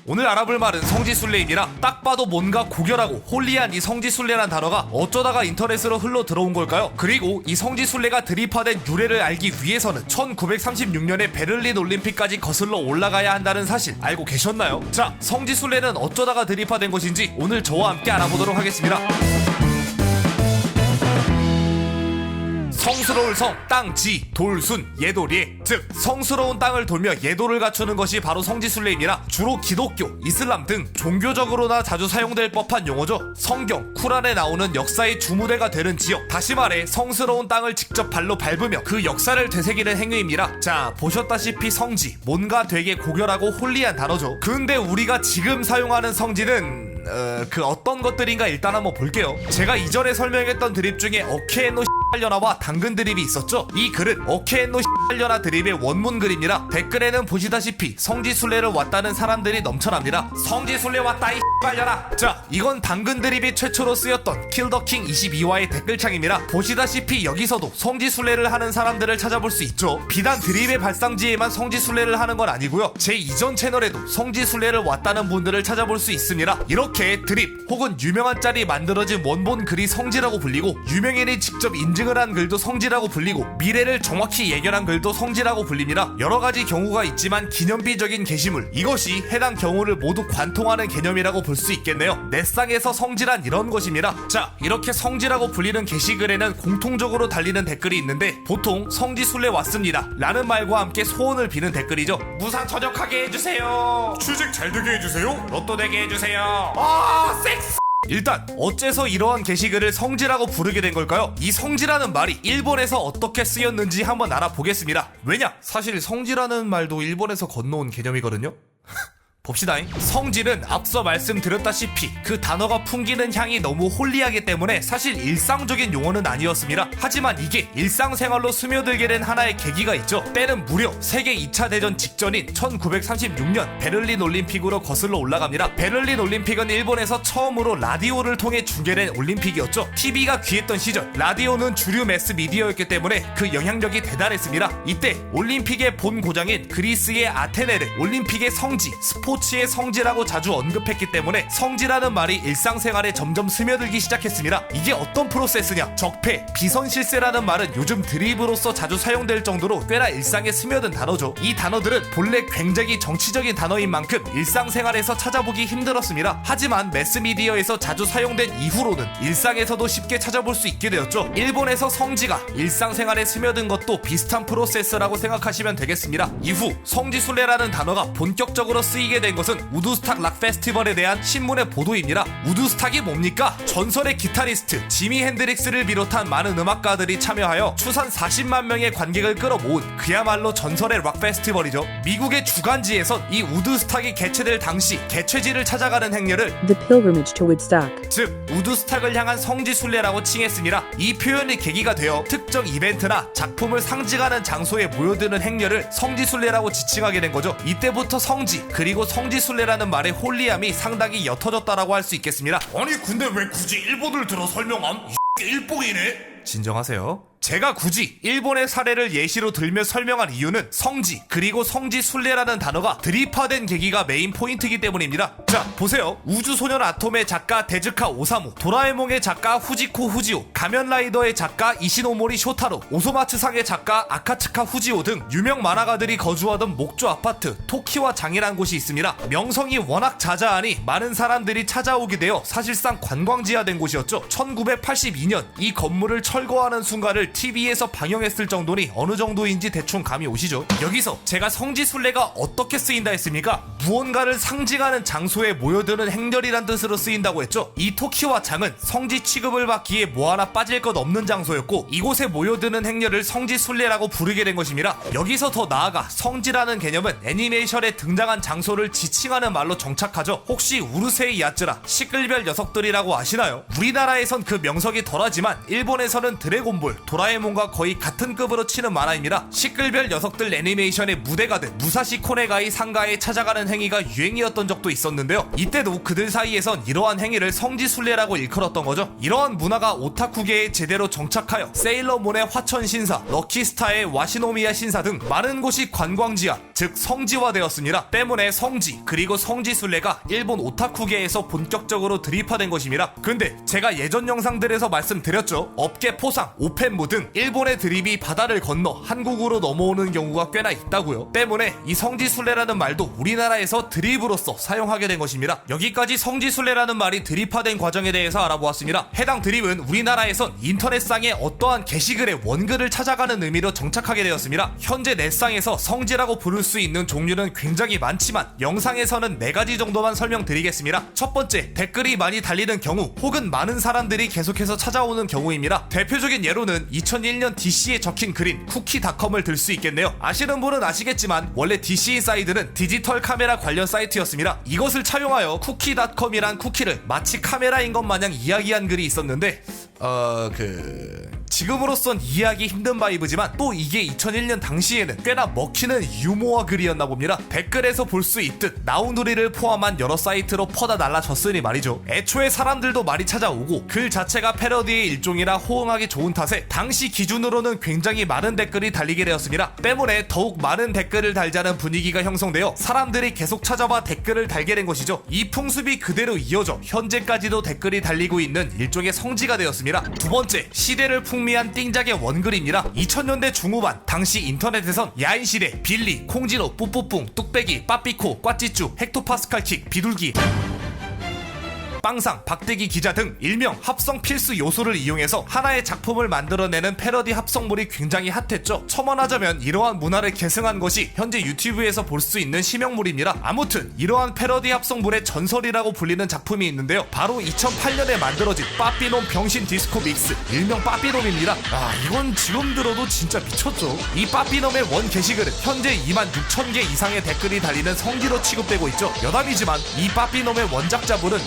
오늘 알아볼 말은 성지순례입니다. 딱 봐도 뭔가 고결하고 홀리한 이 성지순례란 단어가 어쩌다가 인터넷으로 흘러 들어온 걸까요? 그리고 이 성지순례가 드립화된 유래를 알기 위해서는 1936년에 베를린 올림픽까지 거슬러 올라가야 한다는 사실 알고 계셨나요? 자, 성지순례는 어쩌다가 드립화된 것인지 오늘 저와 함께 알아보도록 하겠습니다. 성스러울 성, 땅, 지, 돌, 순, 예돌예. 즉 성스러운 땅을 돌며 예도를 갖추는 것이 바로 성지순례입니다. 주로 기독교, 이슬람 등 종교적으로나 자주 사용될 법한 용어죠. 성경, 쿠란에 나오는 역사의 주무대가 되는 지역, 다시 말해 성스러운 땅을 직접 발로 밟으며 그 역사를 되새기는 행위입니다. 자, 보셨다시피 성지, 뭔가 되게 고결하고 홀리한 단어죠. 근데 우리가 지금 사용하는 성지는 그 어떤 것들인가 일단 한번 볼게요. 제가 이전에 설명했던 드립 중에 어케노 려나와 당근 드립이 있었죠. 이 글은 어케노 려나 드립의 원문 글입니다. 댓글에는 보시다시피 성지순례를 왔다는 사람들이 넘쳐납니다. 성지순례 왔다 이 려나. 자, 이건 당근 드립이 최초로 쓰였던 킬더킹 22화의 댓글창입니다. 보시다시피 여기서도 성지순례를 하는 사람들을 찾아볼 수 있죠. 비단 드립의 발상지에만 성지순례를 하는 건 아니고요. 제 이전 채널에도 성지순례를 왔다는 분들을 찾아볼 수 있습니다. 이렇게 드립 혹은 유명한 짤이 만들어진 원본 글이 성지라고 불리고, 유명인이 직접 인증을 한 글도 성지라고 불리고, 미래를 정확히 예견한 글도 성지라고 불립니다. 여러가지 경우가 있지만 기념비적인 게시물, 이것이 해당 경우를 모두 관통하는 개념이라고 볼 수 있겠네요. 넷상에서 성지란 이런 것입니다. 자, 이렇게 성지라고 불리는 게시글에는 공통적으로 달리는 댓글이 있는데, 보통 성지순례 왔습니다 라는 말과 함께 소원을 비는 댓글이죠. 무사 전역하게 해주세요, 취직 잘 되게 해주세요, 로또 되게 해주세요, 섹스. 일단 어째서 이러한 게시글을 성지라고 부르게 된 걸까요? 이 성지라는 말이 일본에서 어떻게 쓰였는지 한번 알아보겠습니다. 왜냐? 사실 성지라는 말도 일본에서 건너온 개념이거든요. 봅시다잉. 성지는 앞서 말씀드렸다시피 그 단어가 풍기는 향이 너무 홀리하기 때문에 사실 일상적인 용어는 아니었습니다. 하지만 이게 일상생활로 스며들게 된 하나의 계기가 있죠. 때는 무려 세계 2차 대전 직전인 1936년 베를린 올림픽으로 거슬러 올라갑니다. 베를린 올림픽은 일본에서 처음으로 라디오를 통해 중계된 올림픽이었죠. TV가 귀했던 시절, 라디오는 주류 매스 미디어였기 때문에 그 영향력이 대단했습니다. 이때 올림픽의 본 고장인 그리스의 아테네를 올림픽의 성지, 스포츠의 성지라고 자주 언급했기 때문에 성지라는 말이 일상생활에 점점 스며들기 시작했습니다. 이게 어떤 프로세스냐? 적폐, 비선실세라는 말은 요즘 드립으로서 자주 사용될 정도로 꽤나 일상에 스며든 단어죠. 이 단어들은 본래 굉장히 정치적인 단어인 만큼 일상생활에서 찾아보기 힘들었습니다. 하지만 매스미디어에서 자주 사용된 이후로는 일상에서도 쉽게 찾아볼 수 있게 되었죠. 일본에서 성지가 일상생활에 스며든 것도 비슷한 프로세스라고 생각하시면 되겠습니다. 이후 성지순례라는 단어가 본격적으로 쓰이게 된 것은 우드스탁 락 페스티벌에 대한 신문의 보도입니다. 우드스탁이 뭡니까? 전설의 기타리스트 지미 핸드릭스를 비롯한 많은 음악가들이 참여하여 추산 40만 명의 관객을 끌어모은 그야말로 전설의 락 페스티벌이죠. 미국의 주간지에선 이 우드스탁이 개최될 당시 개최지를 찾아가는 행렬을 The Pilgrimage to Woodstock, 즉 우드스탁을 향한 성지순례라고 칭했습니다. 이 표현이 계기가 되어 특정 이벤트나 작품을 상징하는 장소에 모여드는 행렬을 성지순례라고 지칭하게 된 거죠. 이때부터 성지 그리고 성지순례라는 말의 홀리함이 상당히 옅어졌다라고 할 수 있겠습니다. 아니 근데 왜 굳이 일본을 들어 설명함? 이 일본이네? 진정하세요. 제가 굳이 일본의 사례를 예시로 들며 설명한 이유는 성지 그리고 성지순례라는 단어가 드립화된 계기가 메인 포인트이기 때문입니다. 자, 보세요. 우주소년 아톰의 작가 데즈카 오사무, 도라에몽의 작가 후지코 후지오, 가면라이더의 작가 이시노모리 쇼타로, 오소마츠상의 작가 아카츠카 후지오 등 유명 만화가들이 거주하던 목조 아파트 토키와 장이라는 곳이 있습니다. 명성이 워낙 자자하니 많은 사람들이 찾아오게 되어 사실상 관광지화된 곳이었죠. 1982년 이 건물을 철거하는 순간을 TV에서 방영했을 정도니 어느 정도인지 대충 감이 오시죠? 여기서 제가 성지순례가 어떻게 쓰인다 했습니까? 무언가를 상징하는 장소에 모여드는 행렬이란 뜻으로 쓰인다고 했죠. 이 토키와 장은 성지 취급을 받기에 뭐 하나 빠질 것 없는 장소였고, 이곳에 모여드는 행렬을 성지순례라고 부르게 된 것입니다. 여기서 더 나아가 성지라는 개념은 애니메이션에 등장한 장소를 지칭하는 말로 정착하죠. 혹시 우르세이 야츠라, 시끌별 녀석들이라고 아시나요? 우리나라에선 그 명석이 덜하지만 일본에서는 드래곤볼, 도라에몽과 거의 같은 급으로 치는 만화입니다. 시끌별 녀석들 애니메이션의 무대가 된 무사시 코네가이 상가에 찾아가는 행위가 유행이었던 적도 있었는데요. 이때도 그들 사이에선 이러한 행위를 성지순례라고 일컬었던 거죠. 이러한 문화가 오타쿠계에 제대로 정착하여 세일러문의 화천신사, 럭키스타의 와시노미야 신사 등 많은 곳이 관광지화, 즉 성지화되었습니다. 때문에 성지 그리고 성지순례가 일본 오타쿠계에서 본격적으로 드립화된 것입니다. 근데 제가 예전 영상들에서 말씀드렸죠. 업계 포상, 오펜무 등 일본의 드립이 바다를 건너 한국으로 넘어오는 경우가 꽤나 있다고요. 때문에 이 성지순례라는 말도 우리나라에서 드립으로서 사용하게 된 것입니다. 여기까지 성지순례라는 말이 드립화된 과정에 대해서 알아보았습니다. 해당 드립은 우리나라에선 인터넷상의 어떠한 게시글의 원글을 찾아가는 의미로 정착하게 되었습니다. 현재 넷상에서 성지라고 부를 수 있는 종류는 굉장히 많지만 영상에서는 4가지 정도만 설명드리겠습니다. 첫 번째, 댓글이 많이 달리는 경우 혹은 많은 사람들이 계속해서 찾아오는 경우입니다. 대표적인 예로는 2001년 DC에 적힌 글인 쿠키닷컴을 들 수 있겠네요. 아시는 분은 아시겠지만 원래 DC 사이드는 디지털 카메라 관련 사이트였습니다. 이것을 차용하여 쿠키닷컴이란 쿠키를 마치 카메라인 것 마냥 이야기한 글이 있었는데 지금으로선 이해하기 힘든 바이브지만 또 이게 2001년 당시에는 꽤나 먹히는 유머와 글이었나 봅니다. 댓글에서 볼 수 있듯 나우누리를 포함한 여러 사이트로 퍼다 날라졌으니 말이죠. 애초에 사람들도 많이 찾아오고 글 자체가 패러디의 일종이라 호응하기 좋은 탓에 당시 기준으로는 굉장히 많은 댓글이 달리게 되었습니다. 때문에 더욱 많은 댓글을 달자는 분위기가 형성되어 사람들이 계속 찾아봐 댓글을 달게 된 것이죠. 이 풍습이 그대로 이어져 현재까지도 댓글이 달리고 있는 일종의 성지가 되었습니다. 두 번째, 시대를 풍미한 띵작의 원글입니다. 2000년대 중후반 당시 인터넷에선 야인시대, 빌리, 콩진호, 뿌뿌뿡, 뚝배기, 빠삐코, 꽈찌쭈, 헥토파스칼킥, 비둘기, 빵상, 박대기 기자 등 일명 합성 필수 요소를 이용해서 하나의 작품을 만들어내는 패러디 합성물이 굉장히 핫했죠. 첨언하자면 이러한 문화를 계승한 것이 현재 유튜브에서 볼 수 있는 심형물입니다. 아무튼 이러한 패러디 합성물의 전설이라고 불리는 작품이 있는데요. 바로 2008년에 만들어진 빠삐놈 병신 디스코 믹스, 일명 빠삐놈입니다. 이건 지금 들어도 진짜 미쳤죠. 이 빠삐놈의 원 게시글은 현재 26,000개 이상의 댓글이 달리는 성지로 취급되고 있죠. 여담이지만 이 빠삐놈의 원작자분은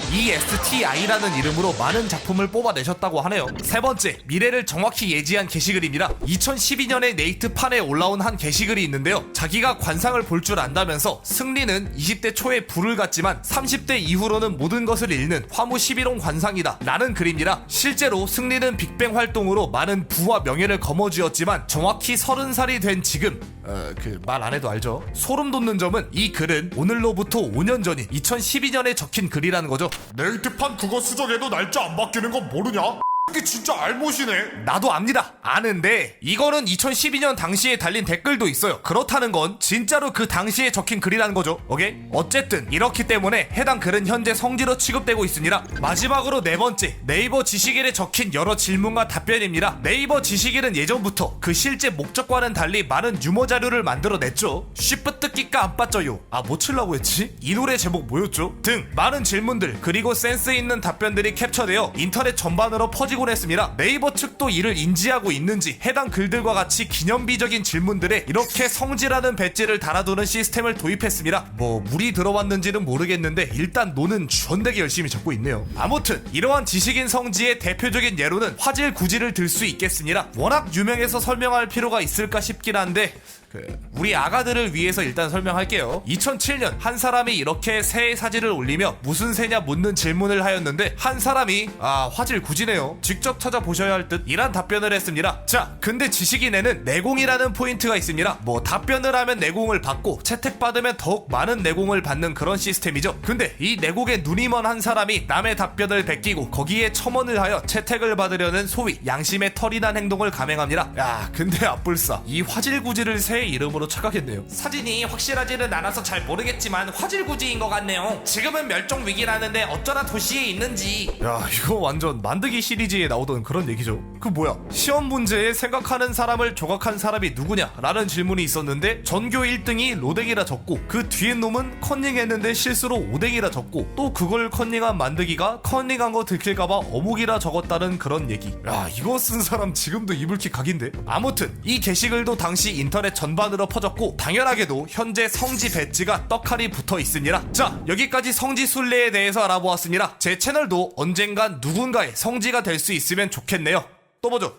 STI라는 이름으로 많은 작품을 뽑아내셨다고 하네요. 세 번째, 미래를 정확히 예지한 게시글입니다. 2012년에 네이트판에 올라온 한 게시글이 있는데요. 자기가 관상을 볼 줄 안다면서 승리는 20대 초에 불을 갔지만 30대 이후로는 모든 것을 잃는 화무 11호 관상이다 라는 글입니다. 실제로 승리는 빅뱅 활동으로 많은 부와 명예를 거머쥐었지만 정확히 30살이 된 지금 말 안 해도 알죠. 소름 돋는 점은 이 글은 오늘로부터 5년 전인 2012년에 적힌 글이라는 거죠. 네이트판 그거 수정해도 날짜 안 바뀌는 거 모르냐? 이게 진짜 알못이네. 나도 압니다. 아는데 이거는 2012년 당시에 달린 댓글도 있어요. 그렇다는 건 진짜로 그 당시에 적힌 글이라는 거죠. 오케이? 어쨌든 이렇기 때문에 해당 글은 현재 성지로 취급되고 있습니다. 마지막으로 네 번째, 네이버 지식인에 적힌 여러 질문과 답변입니다. 네이버 지식인은 예전부터 그 실제 목적과는 달리 많은 유머 자료를 만들어냈죠. 쉬프트 끼까 안 빠져요. 뭐 칠라고 했지? 이 노래 제목 뭐였죠? 등 많은 질문들 그리고 센스 있는 답변들이 캡처되어 인터넷 전반으로 퍼지고 했습니다. 네이버 측도 이를 인지하고 있는지 해당 글들과 같이 기념비적인 질문들에 이렇게 성지라는 배지를 달아두는 시스템을 도입했습니다. 물이 들어왔는지는 모르겠는데 일단 노는 전되게 열심히 적고 있네요. 아무튼 이러한 지식인 성지의 대표적인 예로는 화질 구지를 들 수 있겠습니다. 워낙 유명해서 설명할 필요가 있을까 싶긴 한데 우리 아가들을 위해서 일단 설명할게요. 2007년 한 사람이 이렇게 새의 사진을 올리며 무슨 새냐 묻는 질문을 하였는데 한 사람이 화질 구지네요. 직접 찾아보셔야 할 듯 이란 답변을 했습니다. 자, 근데 지식인에는 내공이라는 포인트가 있습니다. 답변을 하면 내공을 받고 채택받으면 더욱 많은 내공을 받는 그런 시스템이죠. 근데 이 내공에 눈이 먼 한 사람이 남의 답변을 베끼고 거기에 첨언을 하여 채택을 받으려는 소위 양심의 털이 난 행동을 감행합니다. 근데 앞불싸 이 화질 구지를 새 이름으로 착각했네요. 사진이 확실하지는 않아서 잘 모르겠지만 화질구지인 것 같네요. 지금은 멸종 위기라는데 어쩌다 도시에 있는지. 이거 완전 만드기 시리즈에 나오던 그런 얘기죠. 시험 문제에 생각하는 사람을 조각한 사람이 누구냐 라는 질문이 있었는데 전교 1등이 로댕이라 적고 그 뒤에 놈은 컨닝했는데 실수로 오댕이라 적고 또 그걸 컨닝한 만드기가 컨닝한 거 들킬까봐 어묵이라 적었다는 그런 얘기. 이거 쓴 사람 지금도 이불킥 각인데. 아무튼 이 게시글도 당시 인터넷 전반으로 퍼졌고 당연하게도 현재 성지 배지가 떡하니 붙어 있습니다. 자, 여기까지 성지 순례에 대해서 알아보았습니다. 제 채널도 언젠간 누군가의 성지가 될 수 있으면 좋겠네요. 또 보죠.